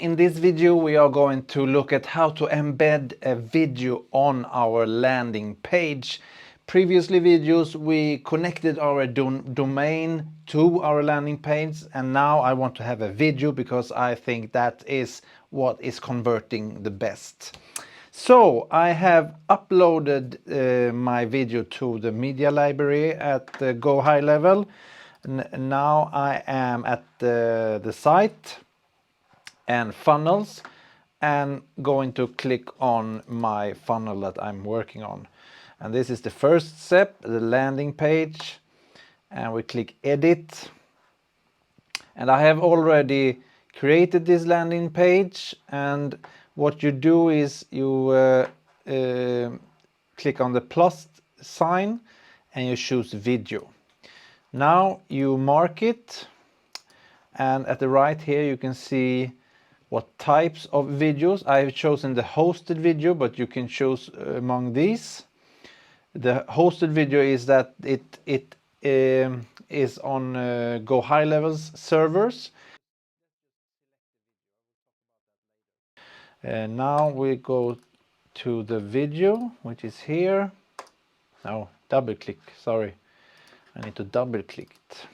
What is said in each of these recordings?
In this video we are going to look at how to embed a video on our landing page. Previously videos we connected our domain to our landing page, and now I want to have a video because I think that is what is converting the best. So I have uploaded my video to the media library at the Go High level. Now I am at the site and funnels, and going to click on my funnel that I'm working on. And this is the first step, the landing page, and we click edit. And I have already created this landing page, and what you do is you click on the plus sign and you choose video. Now you mark it, and at the right here you can see what types of videos. I have chosen the hosted video, but you can choose among these. The hosted video is that it is on Go High Level's servers. Now we go to the video, which is here. No, double click, sorry. I need to double click it.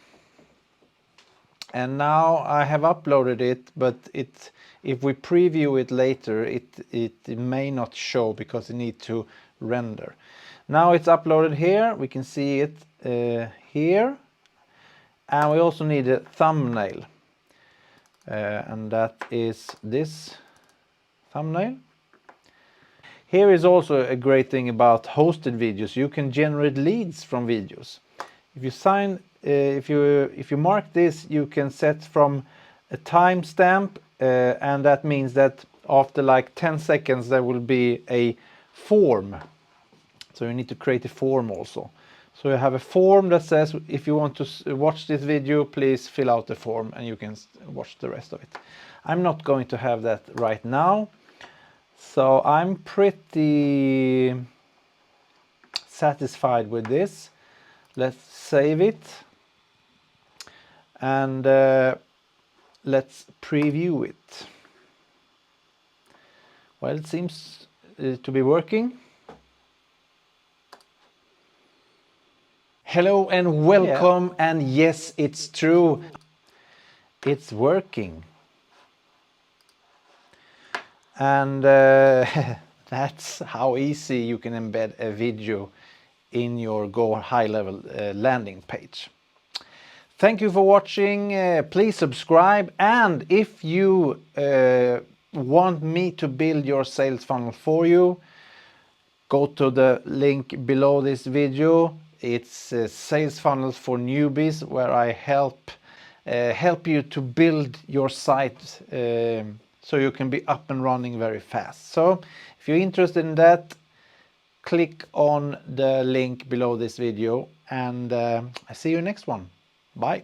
And now I have uploaded it, but if we preview it later, it may not show because it needs to render. Now it's uploaded here, we can see it here, and we also need a thumbnail, and that is this thumbnail. Here is also a great thing about hosted videos. You can generate leads from videos. If you mark this, you can set from a timestamp, and that means that after like 10 seconds there will be a form. So you need to create a form also. So you have a form that says if you want to watch this video, please fill out the form, and you can watch the rest of it. I'm not going to have that right now. So I'm pretty satisfied with this. Let's save it, and let's preview it. Well, it seems to be working. Hello and welcome, yeah. And yes, it's true. It's working. And that's how easy you can embed a video in your Go High Level landing page. Thank you for watching. Please subscribe, and if you want me to build your sales funnel for you, go to the link below this video. It's sales funnels for newbies, where I help you to build your site so you can be up and running very fast. So if you're interested in that, click on the link below this video, and I see you next one. Bye.